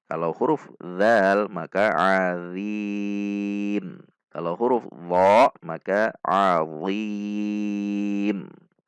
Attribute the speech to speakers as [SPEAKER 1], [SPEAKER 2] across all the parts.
[SPEAKER 1] Kalau huruf dzal maka azin. Kalau huruf dha maka azim.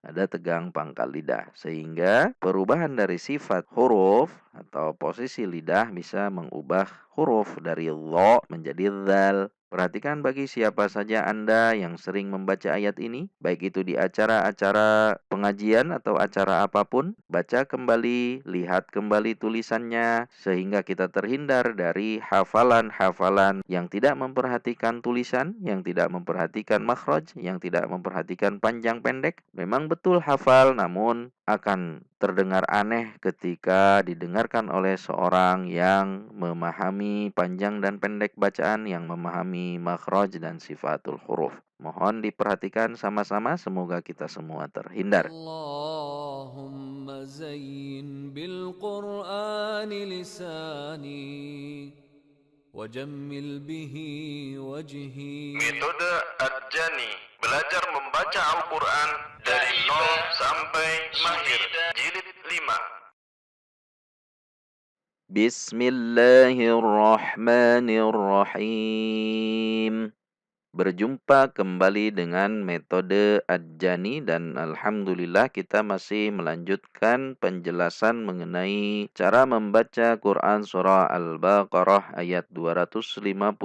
[SPEAKER 1] Ada tegang pangkal lidah. Sehingga perubahan dari sifat huruf atau posisi lidah bisa mengubah huruf dari dha menjadi dzal. Perhatikan bagi siapa saja Anda yang sering membaca ayat ini, baik itu di acara-acara pengajian atau acara apapun, baca kembali, lihat kembali tulisannya, sehingga kita terhindar dari hafalan-hafalan yang tidak memperhatikan tulisan, yang tidak memperhatikan makhraj, yang tidak memperhatikan panjang pendek. Memang betul hafal, namun akan terdengar aneh ketika didengarkan oleh seorang yang memahami panjang dan pendek bacaan, yang memahami makhraj dan sifatul huruf. Mohon diperhatikan sama-sama, semoga kita semua terhindar.
[SPEAKER 2] Allahumma zayyin bil Qur'an lisani wajammil bihi wajhi.
[SPEAKER 1] Metode Ad-Jani, belajar membaca Al-Quran dari nol sampai mahir, jilid 5. Bismillahirrahmanirrahim. Berjumpa kembali dengan metode Ad-Jani dan alhamdulillah kita masih melanjutkan penjelasan mengenai cara membaca Quran surah Al-Baqarah ayat 255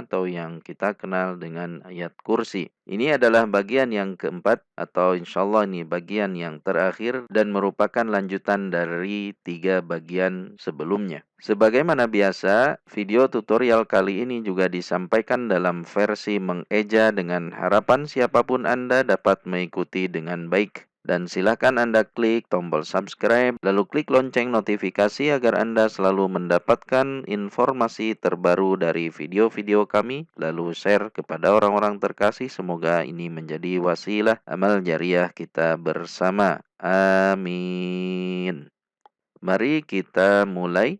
[SPEAKER 1] atau yang kita kenal dengan ayat kursi. Ini adalah bagian yang keempat atau insyaallah ini bagian yang terakhir dan merupakan lanjutan dari 3 bagian sebelumnya. Sebagaimana biasa, video tutorial kali ini juga disampaikan dalam versi mengeja dengan harapan siapapun Anda dapat mengikuti dengan baik. Dan silakan Anda klik tombol subscribe, lalu klik lonceng notifikasi agar Anda selalu mendapatkan informasi terbaru dari video-video kami, lalu share kepada orang-orang terkasih. Semoga ini menjadi wasilah amal jariah kita bersama. Amin. Mari kita mulai.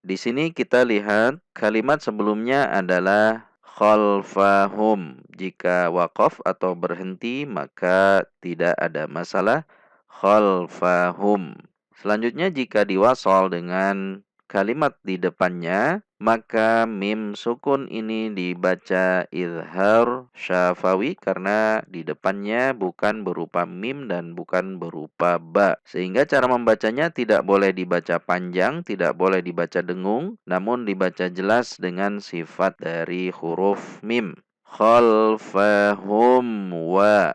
[SPEAKER 1] Di sini kita lihat kalimat sebelumnya adalah khalfahum. Jika waqaf atau berhenti maka tidak ada masalah. Khalfahum. Selanjutnya jika diwasal dengan kalimat di depannya, maka mim sukun ini dibaca izhar syafawi karena di depannya bukan berupa mim dan bukan berupa ba. Sehingga cara membacanya tidak boleh dibaca panjang, tidak boleh dibaca dengung, namun dibaca jelas dengan sifat dari huruf mim. Khalfahum wa.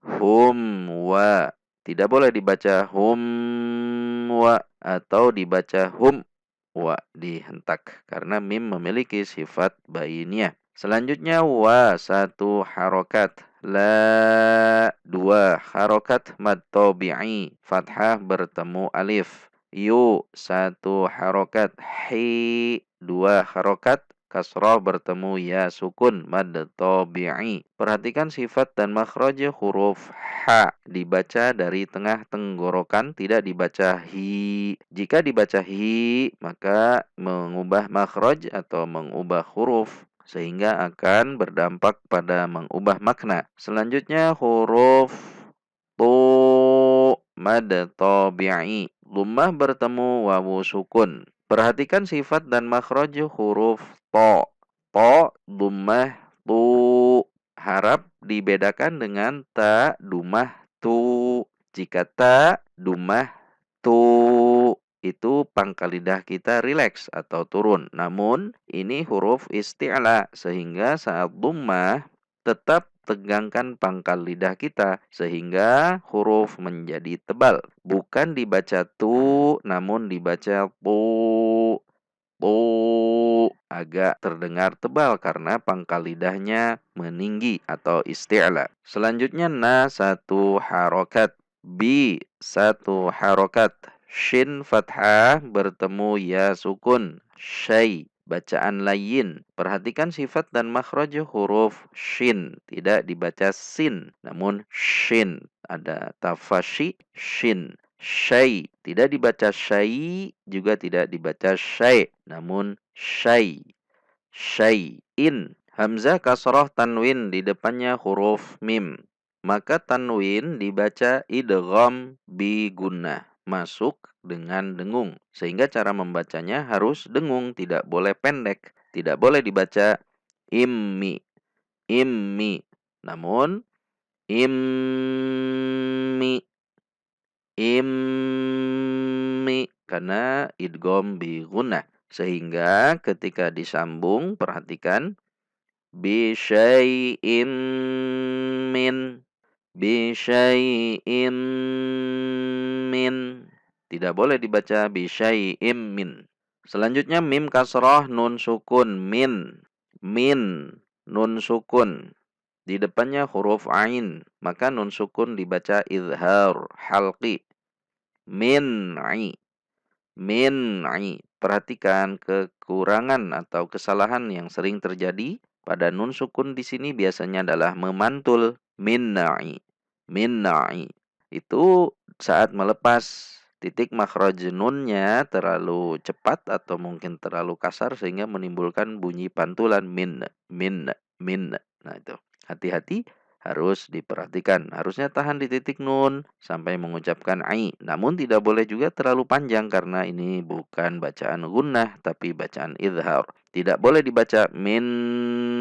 [SPEAKER 1] Hum wa. Tidak boleh dibaca hum wa atau dibaca hum wa dihentak karena mim memiliki sifat bainiyah. Selanjutnya wa satu harokat, la dua harokat mad tabi'i, fathah bertemu alif. Yu satu harokat, hi dua harokat, kasrah bertemu ya sukun mad tabi'i. Perhatikan sifat dan makhraj huruf ha dibaca dari tengah tenggorokan, tidak dibaca hi. Jika dibaca hi maka mengubah makhraj atau mengubah huruf sehingga akan berdampak pada mengubah makna. Selanjutnya huruf tu mad tabi'i, dhammah bertemu wawu sukun. Perhatikan sifat dan makhraj huruf to. To, dhammah, tu. Harap dibedakan dengan ta, dhammah, tu. Jika ta, dhammah, tu, itu pangkal lidah kita rileks atau turun. Namun, ini huruf isti'la, sehingga saat dhammah tetap tegangkan pangkal lidah kita sehingga huruf menjadi tebal. Bukan dibaca tu, namun dibaca tu. Tu agak terdengar tebal karena pangkal lidahnya meninggi atau isti'la. Selanjutnya na satu harokat, bi satu harokat, shin fathah bertemu ya sukun, syai bacaan layin. Perhatikan sifat dan makhraj huruf shin, tidak dibaca sin namun shin. Ada tafashi shin. Syai tidak dibaca syai, juga tidak dibaca syai namun syai. Syai'in. Hamzah kasrah tanwin di depannya huruf mim. Maka tanwin dibaca idgham bi gunnah. masuk dengan dengung. Sehingga cara membacanya harus dengung, tidak boleh pendek. Tidak boleh dibaca immi, immi. Namun immi, immi karena idgham bi gunnah. Sehingga ketika disambung perhatikan bi syai'im min, bi syai'im min. Tidak boleh dibaca bi syai'im min. Selanjutnya mim kasrah nun sukun min. Min nun sukun. Di depannya huruf ain, maka nun sukun dibaca izhar halqi. Min'i, min'i. Perhatikan kekurangan atau kesalahan yang sering terjadi pada nun sukun di sini biasanya adalah memantul. Min'i, min'i. Itu saat melepas titik makhraj nunnya terlalu cepat atau mungkin terlalu kasar sehingga menimbulkan bunyi pantulan min, min, min. Nah itu. Hati-hati, harus diperhatikan. Harusnya tahan di titik nun sampai mengucapkan ai. Namun tidak boleh juga terlalu panjang karena ini bukan bacaan gunnah tapi bacaan izhar. Tidak boleh dibaca min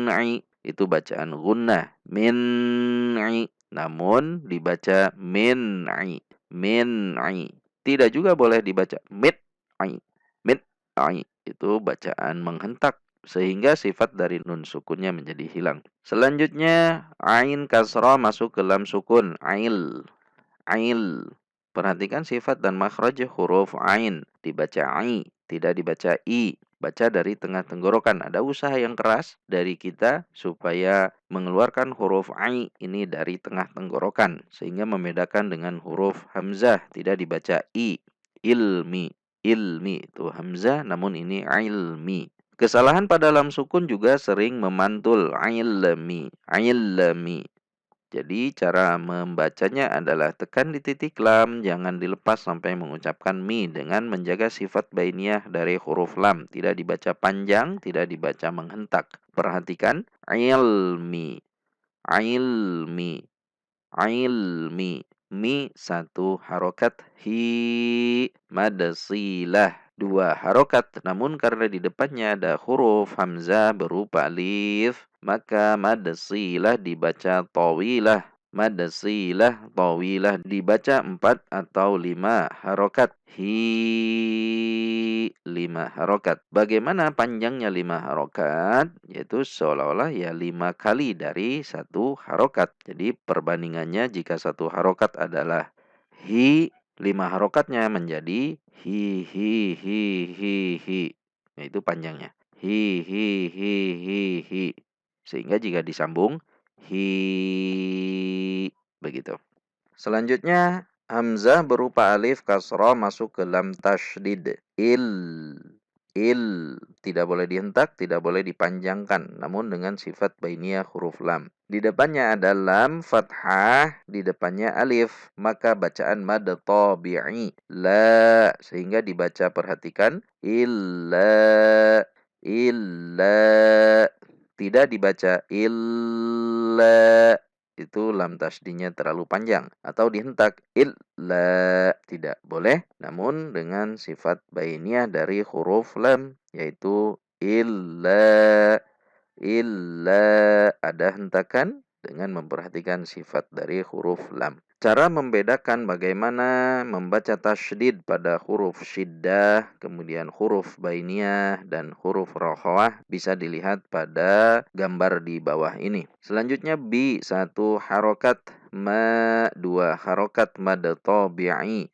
[SPEAKER 1] ai. Itu bacaan gunnah. Min ai. Namun dibaca min ai. Min ai. Tidak juga boleh dibaca mit ai. Mit ai. Itu bacaan menghentak sehingga sifat dari nun sukunnya menjadi hilang. Selanjutnya ain kasrah masuk ke lam sukun ail, ail. Perhatikan sifat dan makhraj huruf ain, dibaca ai, tidak dibaca i. Baca dari tengah tenggorokan. Ada usaha yang keras dari kita supaya mengeluarkan huruf ai ini dari tengah tenggorokan sehingga membedakan dengan huruf hamzah, tidak dibaca i. Ilmi, ilmi itu hamzah namun ini ilmi. Kesalahan pada lam sukun juga sering memantul ilmi, ilmi. Jadi cara membacanya adalah tekan di titik lam, jangan dilepas sampai mengucapkan mi dengan menjaga sifat bainiyah dari huruf lam. Tidak dibaca panjang, tidak dibaca menghentak. Perhatikan ilmi, ilmi, ilmi. Mi satu harokat, hi mad silah dua harokat. Namun karena di depannya ada huruf hamzah berupa alif, maka mad silah dibaca tawilah. Mad silah tawilah dibaca 4 atau 5 harokat. Hi 5 harokat. Bagaimana panjangnya 5 harokat? Yaitu seolah-olah ya 5 kali dari satu harokat. Jadi perbandingannya jika satu harokat adalah hi, 5 harokatnya menjadi hi hi hi hi hi. Nah, itu panjangnya. Hi hi hi hi hi. Sehingga jika disambung hi begitu. Selanjutnya hamzah berupa alif kasrah masuk ke lam tasydid. Il tidak boleh dihentak, tidak boleh dipanjangkan, namun dengan sifat bainiyah huruf lam. Di depannya ada lam fathah, di depannya alif, maka bacaan mad tabi'i la sehingga dibaca perhatikan illa, illa, tidak dibaca illa. Itu lam tasdidnya terlalu panjang atau dihentak illa tidak boleh, namun dengan sifat bainiyah dari huruf lam yaitu illa, illa ada hentakan dengan memperhatikan sifat dari huruf lam. Cara membedakan bagaimana membaca tasydid pada huruf syiddah, kemudian huruf bainiyah dan huruf rokhawah bisa dilihat pada gambar di bawah ini. Selanjutnya bi 1 harokat, ma 2 harokat mad tabi'i,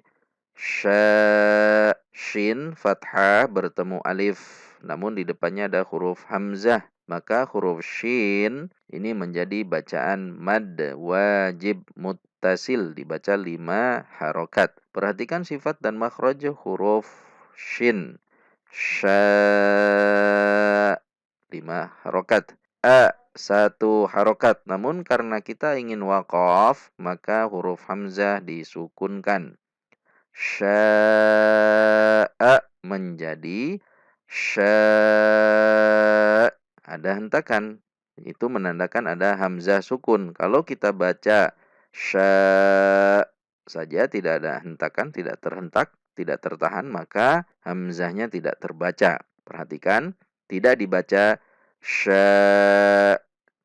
[SPEAKER 1] sya shin fathah bertemu alif, namun di depannya ada huruf hamzah. Maka huruf shin ini menjadi bacaan mad wajib muttasil, dibaca 5 harokat. Perhatikan sifat dan makhraj huruf shin. Sya 5 harokat. A 1 harokat. Namun karena kita ingin waqaf, maka huruf hamzah disukunkan. Sya'a menjadi sya'. Ada hentakan. Itu menandakan ada hamzah sukun. Kalau kita baca sya' saja, tidak ada hentakan, tidak terhentak, tidak tertahan, maka hamzahnya tidak terbaca. Perhatikan, tidak dibaca sya,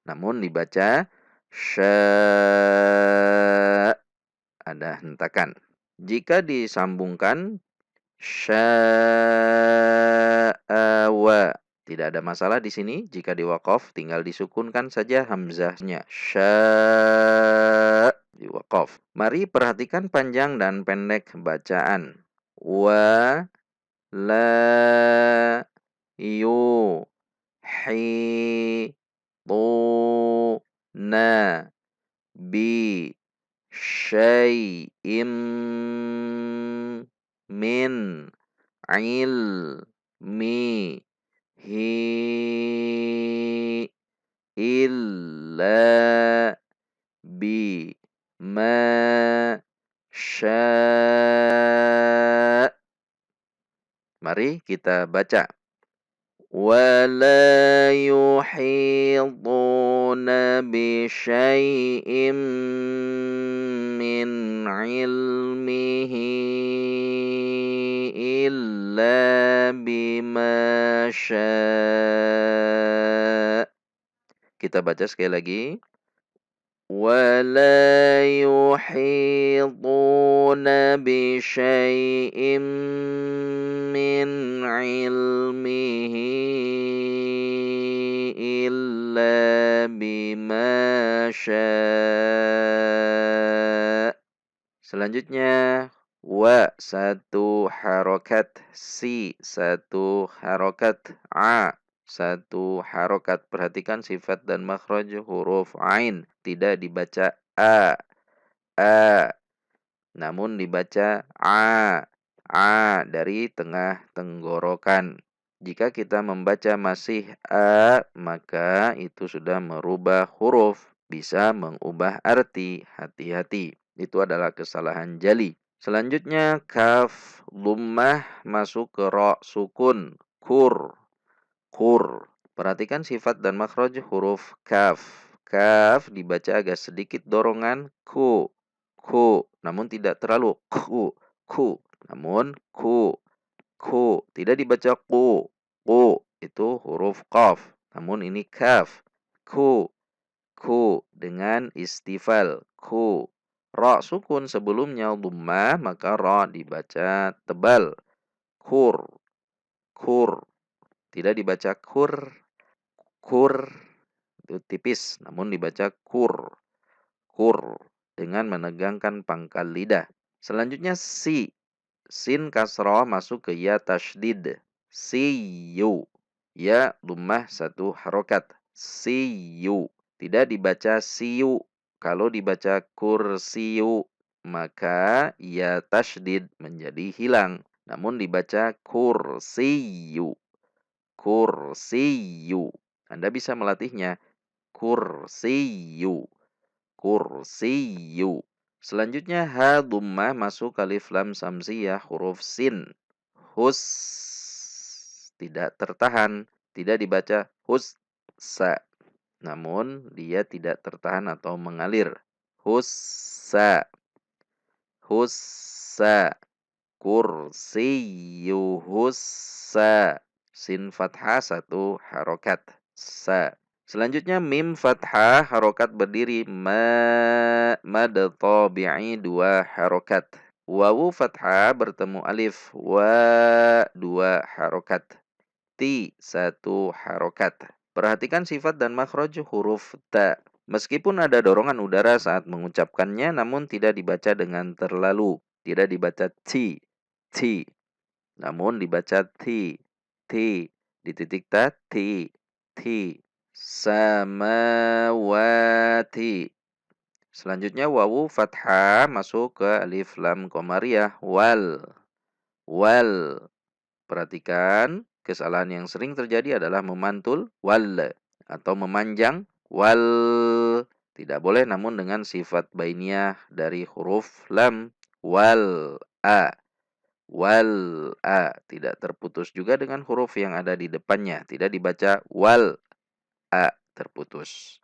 [SPEAKER 1] namun dibaca sya, ada hentakan. Jika disambungkan sya'awa, tidak ada masalah di sini. Jika diwaqaf, tinggal disukunkan saja hamzahnya. Diwaqaf. Mari perhatikan panjang dan pendek bacaan. Wa la yu hi tu na bi syai'im min ilmi hi illa bi ma sya. Mari kita baca. ولا يحيطون بشيء من علمه إلا بما شاء. Kita baca sekali lagi. ولا يحيطون بشيء من علمه إلا بما شاء. Selanjutnya wa satu harokat, si satu harokat, a satu harokat. Perhatikan sifat dan makhraj huruf ain. Tidak dibaca a, namun dibaca a dari tengah tenggorokan. Jika kita membaca masih a, maka itu sudah merubah huruf, bisa mengubah arti. Hati-hati, itu adalah kesalahan jali. Selanjutnya kaf lummah masuk ke ro sukun, kur. Perhatikan sifat dan makhraj huruf kaf. Kaf dibaca agak sedikit dorongan ku, namun tidak terlalu ku, namun ku. Tidak dibaca ku, itu huruf qaf, namun ini kaf. Ku dengan istifal, ku. Ra sukun sebelumnya dhammah, maka ra dibaca tebal. Kur. Tidak dibaca kur, itu tipis, namun dibaca kur dengan menegangkan pangkal lidah. Selanjutnya si, sin kasroh masuk ke ya tasydid, siyu, ya dhammah satu harokat, siyu. Tidak dibaca siyu. Kalau dibaca kursiyu, maka ya tasydid menjadi hilang, namun dibaca kursiyu. Anda bisa melatihnya. Kursiyu. Selanjutnya ha dhammah masuk alif lam samsiyah huruf sin. Hus, tidak tertahan, tidak dibaca hussa, namun dia tidak tertahan atau mengalir. Hussa. Kursiyuhussa. Sin fathah satu harokat, sa. Selanjutnya mim fathah harokat berdiri, mad tabi'i dua harokat. Wawu fathah bertemu alif, wa dua harokat. Ti satu harokat. Perhatikan sifat dan makhraj huruf ta. Meskipun ada dorongan udara saat mengucapkannya, namun tidak dibaca dengan terlalu. Tidak dibaca ti, namun dibaca ti. Di titik ta, ti. Samawati. Selanjutnya wawu fathah masuk ke alif lam qamariyah, wal. Perhatikan, kesalahan yang sering terjadi adalah memantul wal atau memanjang wal. Tidak boleh, namun dengan sifat bainiyah dari huruf lam, wal a. Tidak terputus juga dengan huruf yang ada di depannya. Tidak dibaca wal a, terputus.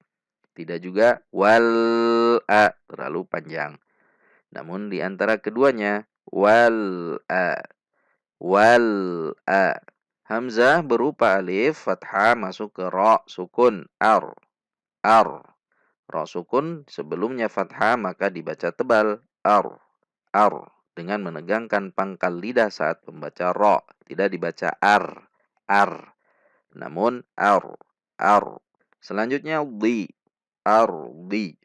[SPEAKER 1] Tidak juga wal a, terlalu panjang. Namun di antara keduanya wal a. Wal a. Hamzah berupa alif fathah masuk ke ra sukun ar. Ar. Ra sukun sebelumnya fathah maka dibaca tebal ar. Ar dengan menegangkan pangkal lidah saat membaca ra, tidak dibaca ar. Ar. Namun ar. Ar. Selanjutnya di. Ardi.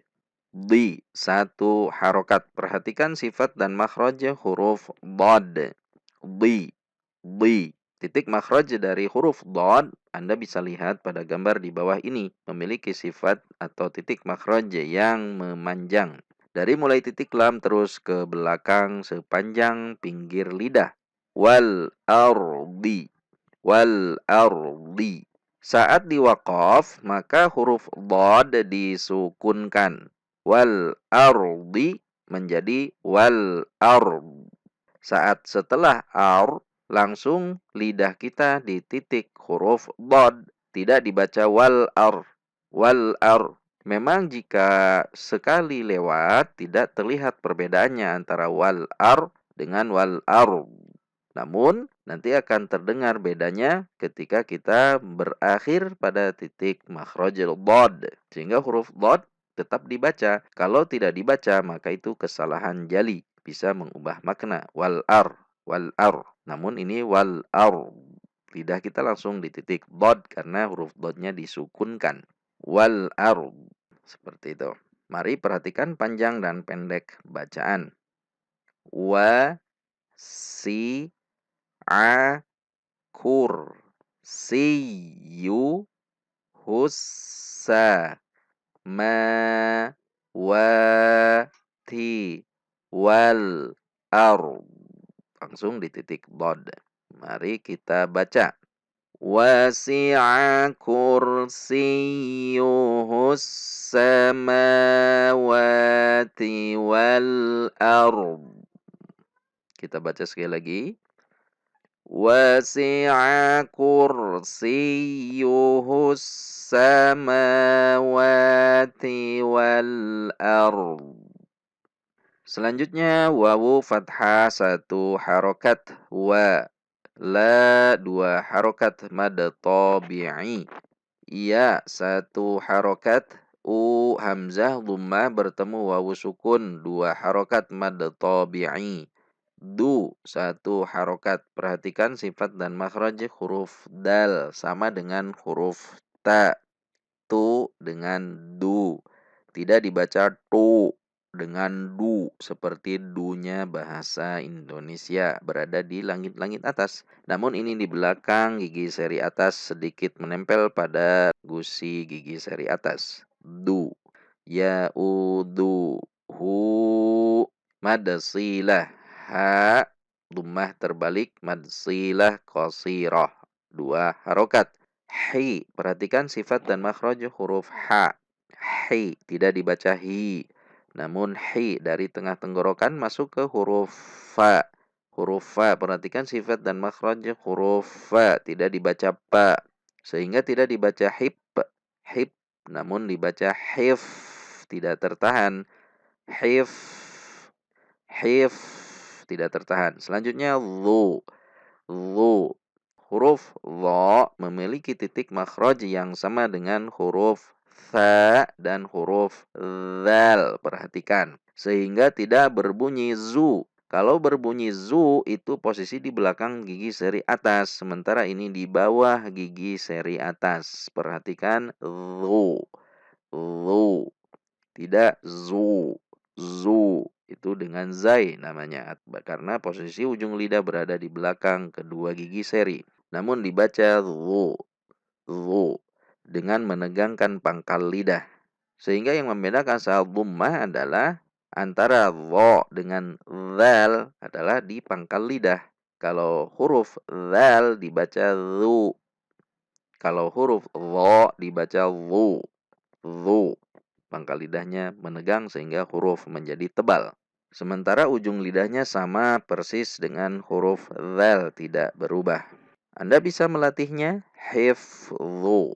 [SPEAKER 1] Di. Satu harokat. Perhatikan sifat dan makhraj huruf dad. Di. Di. Titik makhraj dari huruf dad Anda bisa lihat pada gambar di bawah ini memiliki sifat atau titik makhraj yang memanjang. Dari mulai titik lam terus ke belakang sepanjang pinggir lidah. Wal ardi. Wal ardi. Saat diwaqaf, maka huruf dhad disukunkan. Wal ardi menjadi wal ard. Saat setelah ar, langsung lidah kita di titik huruf dhad. Tidak dibaca wal ar. Wal ar. Memang jika sekali lewat, tidak terlihat perbedaannya antara wal ar dengan wal ard. Namun, nanti akan terdengar bedanya ketika kita berakhir pada titik makhrajul dhad. Sehingga huruf dhad tetap dibaca. Kalau tidak dibaca, maka itu kesalahan jali. Bisa mengubah makna. Wal ar. Wal ar. Namun ini wal ar. Lidah kita langsung di titik dhad karena huruf dhadnya disukunkan. Wal ar. Seperti itu. Mari perhatikan panjang dan pendek bacaan. Wa si a kursiyu hussa ma wati wal ard. Langsung di titik dhad. Mari kita baca. Wasi'a kursiyuhus samawati wal ard. Kita baca sekali lagi. Wasi'a kursiyuhus samawati wal ard. Selanjutnya wawu fathah satu harokat. Wa. La dua harokat mad tabi'i. Ya satu harokat. U hamzah dhammah bertemu wawu sukun dua harokat mad tabi'i. Du satu harokat. Perhatikan sifat dan makhraj huruf dal sama dengan huruf ta. Tu dengan du. Tidak dibaca tu dengan du seperti dunya bahasa Indonesia berada di langit-langit atas. Namun ini di belakang gigi seri atas sedikit menempel pada gusi gigi seri atas. Du. Ya udu hu mad silah ha dhammah terbalik mad silah qasirah dua harokat. Hi, perhatikan sifat dan makhraj huruf ha. Hi, tidak dibaca hi. Namun hi dari tengah tenggorokan masuk ke huruf fa. Huruf fa, perhatikan sifat dan makhraj huruf fa, tidak dibaca pa. Sehingga tidak dibaca hip. Hip, namun dibaca hif. Tidak tertahan. Hif. Hif. Tidak tertahan. Selanjutnya lu. Lu. Huruf dha memiliki titik makhraj yang sama dengan huruf tha dan huruf dzal. Perhatikan. Sehingga tidak berbunyi zu. Kalau berbunyi zu itu posisi di belakang gigi seri atas. Sementara ini di bawah gigi seri atas. Perhatikan zu. Zu. Tidak zu. Zu. Itu dengan zai namanya. Karena posisi ujung lidah berada di belakang kedua gigi seri. Namun dibaca zu. Zu. Dengan menegangkan pangkal lidah. Sehingga yang membedakan saat dhammah adalah antara dha dengan dzal adalah di pangkal lidah. Kalau huruf dzal dibaca zu. Kalau huruf dha dibaca zu. Zu. Pangkal lidahnya menegang sehingga huruf menjadi tebal. Sementara ujung lidahnya sama persis dengan huruf dzal, tidak berubah. Anda bisa melatihnya hifdzu.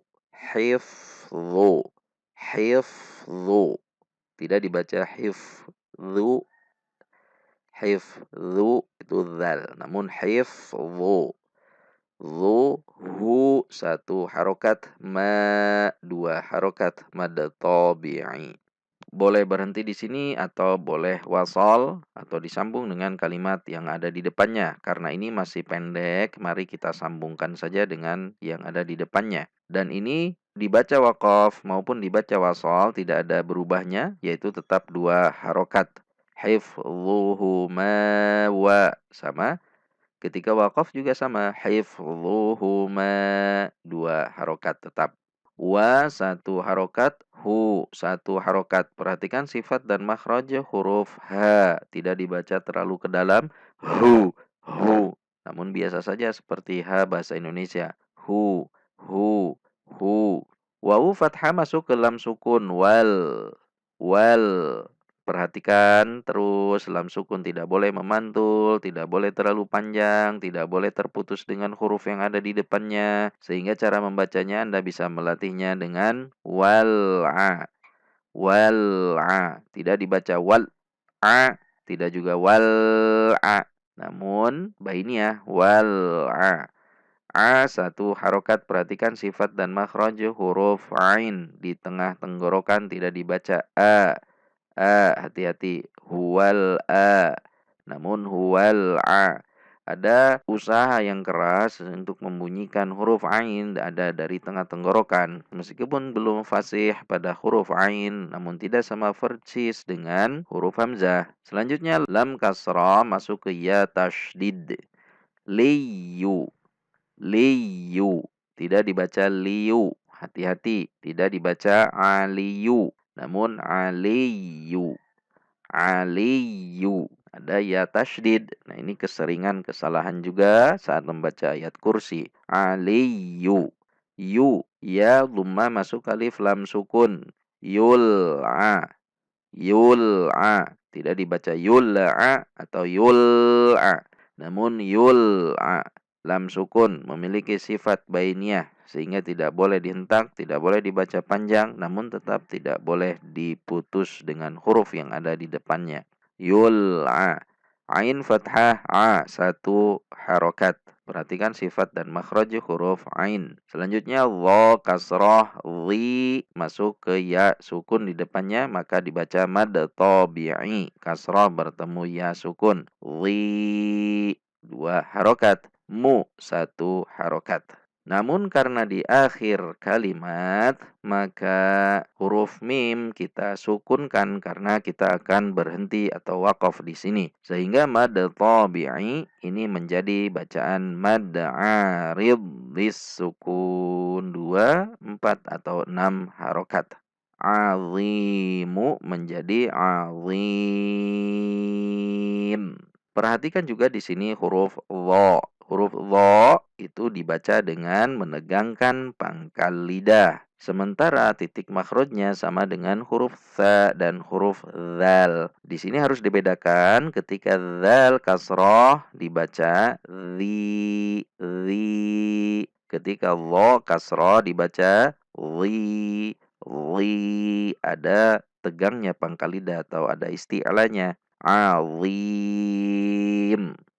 [SPEAKER 1] Hifdzu. Hifdzu. Tidak dibaca hifdzu, Hifdzu itu dzal. Namun hifdzu. Dzu, hu, 1 harokat, ma, 2 harokat, mad tabi'i. Boleh berhenti di sini atau boleh wasal atau disambung dengan kalimat yang ada di depannya. Karena ini masih pendek, mari kita sambungkan saja dengan yang ada di depannya. Dan ini dibaca waqaf maupun dibaca wasal tidak ada berubahnya, yaitu tetap 2 harokat. Hifdzuhuma wa, sama. Ketika waqaf juga sama. Hifdzuhuma, 2 harokat tetap. Wa, 1 harokat. Hu, 1 harokat. Perhatikan sifat dan makhraj huruf ha. Tidak dibaca terlalu ke dalam. Hu, hu. Namun biasa saja seperti ha bahasa Indonesia. Hu, hu, hu. Wawu fathah masuk ke lam sukun. Wal, wal. Perhatikan terus lam sukun tidak boleh memantul, tidak boleh terlalu panjang, tidak boleh terputus dengan huruf yang ada di depannya. Sehingga cara membacanya Anda bisa melatihnya dengan wal'a. Wal'a. Tidak dibaca wal'a, tidak juga wal'a. Namun bainiyah wal'a. A, 1 harokat. Perhatikan sifat dan makhraj huruf ain. Di tengah tenggorokan tidak dibaca a. Hati-hati. Huwal a. Namun huwal a. Ada usaha yang keras untuk membunyikan huruf ain ada dari tengah tenggorokan. Meskipun belum fasih pada huruf ain, namun tidak sama persis dengan huruf hamzah. Selanjutnya lam kasrah masuk ke ya tasydid. Liyu. Liyu. Tidak dibaca liyu. Hati-hati. Tidak dibaca aliyu. Namun aliyu. Aliyu. Ada ya tasydid. Nah, ini keseringan kesalahan juga saat membaca ayat kursi. Aliyu. Yu. Ya dhamma masuk alif lam sukun. Yul'a. Yul'a. Tidak dibaca yul'a atau yul'a. Namun yul'a. Lam sukun memiliki sifat bainiyah sehingga tidak boleh dihentak, tidak boleh dibaca panjang, namun tetap tidak boleh diputus dengan huruf yang ada di depannya. Yul'a. Ain fathah a, 1 harokat. Perhatikan sifat dan makhraj huruf ain. Selanjutnya dha kasrah dhi masuk ke ya sukun di depannya maka dibaca mad tabi'i. Kasrah bertemu ya sukun. Dhi, 2 harokat. Mu, 1 harokat. Namun karena di akhir kalimat maka huruf mim kita sukunkan karena kita akan berhenti atau waqaf di sini. Sehingga mad tabi'i ini menjadi bacaan mad arid sukun 2, 4 atau 6 harokat. Azimu menjadi azim. Perhatikan juga di sini huruf dha. Huruf dha itu dibaca dengan menegangkan pangkal lidah. Sementara titik makhrajnya sama dengan huruf tha dan huruf dzal. Di sini harus dibedakan ketika dzal kasrah dibaca zi. Ketika dha kasrah dibaca zi. Ada tegangnya pangkal lidah atau ada isti'lanya. Azim.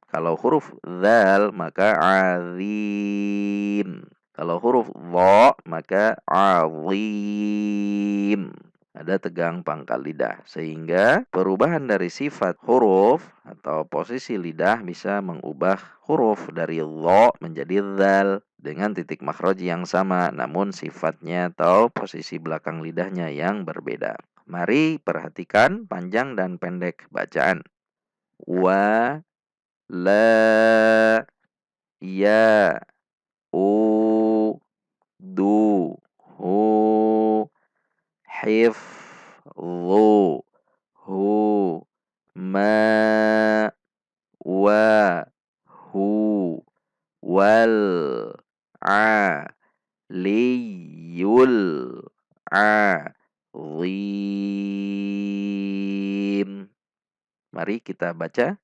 [SPEAKER 1] Kalau huruf dzal maka azim. Kalau huruf dha maka azim. Ada tegang pangkal lidah sehingga perubahan dari sifat huruf atau posisi lidah bisa mengubah huruf dari dha menjadi dzal dengan titik makhraj yang sama namun sifatnya atau posisi belakang lidahnya yang berbeda. Mari perhatikan panjang dan pendek bacaan. Wa, la, ya, u, du, hu, hifdzu, hu, ma, wa, hu, wal, a, liyul, a, zim. Mari kita baca.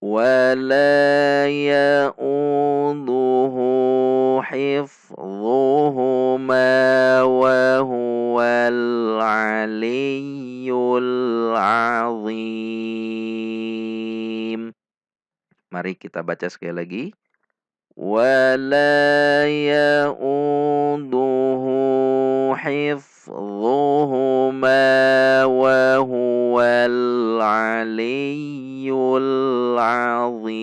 [SPEAKER 1] Wala ya'uduhu hifdhuhuma wa huwal aliyyul azim. Mari kita baca sekali lagi. ولا يؤوده حفظهما وهو العلي العظيم.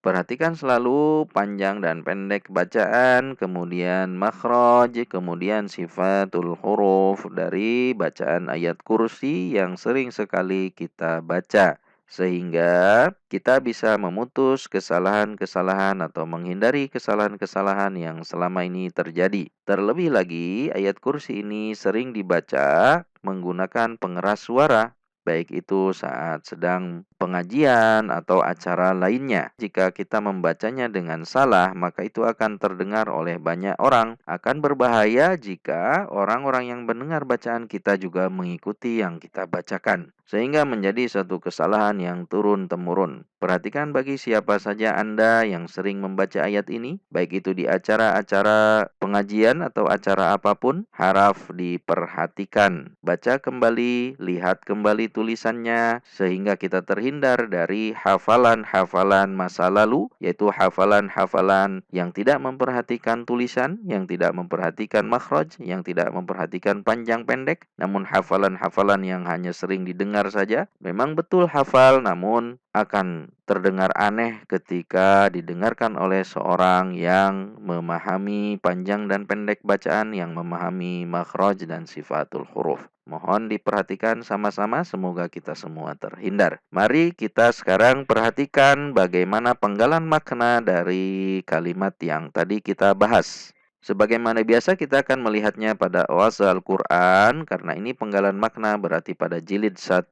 [SPEAKER 1] Perhatikan selalu panjang dan pendek bacaan, kemudian makhraj, kemudian sifatul huruf dari bacaan ayat kursi yang sering sekali kita baca. Sehingga kita bisa memutus kesalahan-kesalahan atau menghindari kesalahan-kesalahan yang selama ini terjadi. Terlebih lagi, ayat kursi ini sering dibaca menggunakan pengeras suara, baik itu saat sedang pengajian atau acara lainnya. Jika kita membacanya dengan salah, maka itu akan terdengar oleh banyak orang. Akan berbahaya jika orang-orang yang mendengar bacaan kita juga mengikuti yang kita bacakan, sehingga menjadi satu kesalahan yang turun-temurun. Perhatikan bagi siapa saja Anda yang sering membaca ayat ini, baik itu di acara-acara pengajian atau acara apapun, harap diperhatikan. Baca kembali, lihat kembali tulisannya, sehingga kita terhindar dari hafalan-hafalan masa lalu, yaitu hafalan-hafalan yang tidak memperhatikan tulisan, yang tidak memperhatikan makhraj, yang tidak memperhatikan panjang pendek, namun hafalan-hafalan yang hanya sering didengar saja. Memang betul hafal, namun akan terdengar aneh ketika didengarkan oleh seorang yang memahami panjang dan pendek bacaan, yang memahami makhraj dan sifatul huruf. Mohon diperhatikan sama-sama, semoga kita semua terhindar. Mari kita sekarang perhatikan bagaimana penggalan makna dari kalimat yang tadi kita bahas. Sebagaimana biasa kita akan melihatnya pada awal Al-Quran, karena ini penggalan makna berarti pada jilid 1,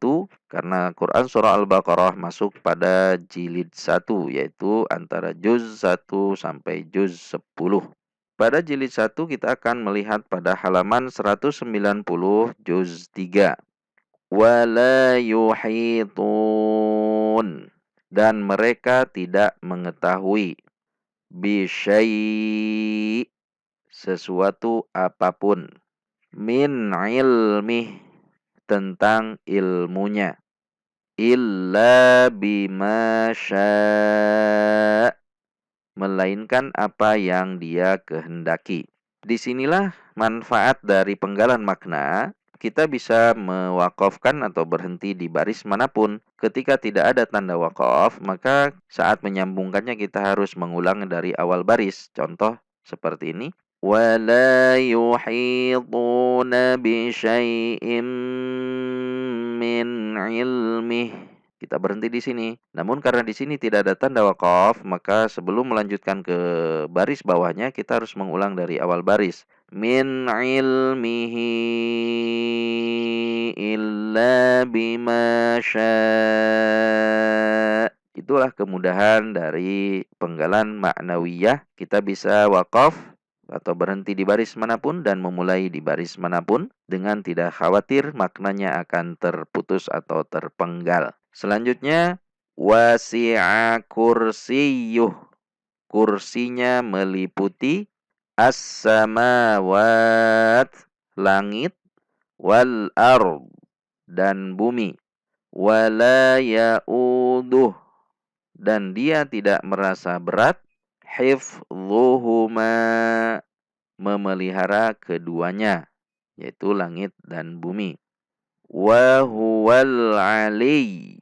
[SPEAKER 1] karena Quran surah Al-Baqarah masuk pada jilid 1, yaitu antara juz 1 sampai juz 10. Pada jilid 1 kita akan melihat pada halaman 190 juz 3. Wala yuhitun, dan mereka tidak mengetahui, bisyai, sesuatu apapun, min ilmih, tentang ilmunya, illa bima syaa, melainkan apa yang dia kehendaki. Disinilah manfaat dari penggalan makna. Kita bisa mewakafkan atau berhenti di baris manapun. Ketika tidak ada tanda wakaf, maka saat menyambungkannya kita harus mengulang dari awal baris. Contoh seperti ini. وَلَا يُحِيطُونَ بِشَيْءٍ مِّنْ عِلْمِهِ. Kita berhenti di sini. Namun karena di sini tidak ada tanda waqaf, maka sebelum melanjutkan ke baris bawahnya kita harus mengulang dari awal baris. Min ilmihi illa bima syaa. Itulah kemudahan dari penggalan ma'nawiyah. Kita bisa waqaf atau berhenti di baris manapun dan memulai di baris manapun dengan tidak khawatir maknanya akan terputus atau terpenggal. Selanjutnya, wasi'a kursiyuh, kursinya meliputi as-samawat, langit, wal ard, dan bumi, wala ya'uduh, dan dia tidak merasa berat, hifdhuhuma, memelihara keduanya, yaitu langit dan bumi. Wa huwal ali,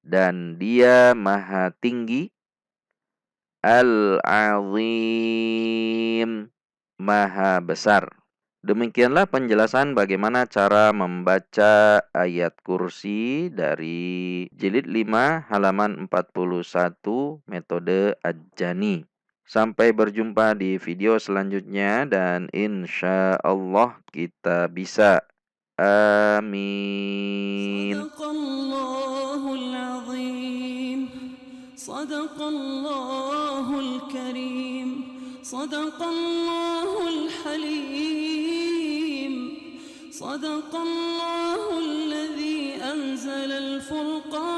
[SPEAKER 1] dan dia maha tinggi, al-azim, maha besar. Demikianlah penjelasan bagaimana cara membaca ayat kursi dari jilid 5 halaman 41 metode Ad-Jani. Sampai berjumpa di video selanjutnya dan insya Allah kita bisa. Amin.
[SPEAKER 2] Sadaqallahul azim. Sadaqallahul karim. Sadaqallahul halim. Sadaqallahul ladzi anzala al-furqan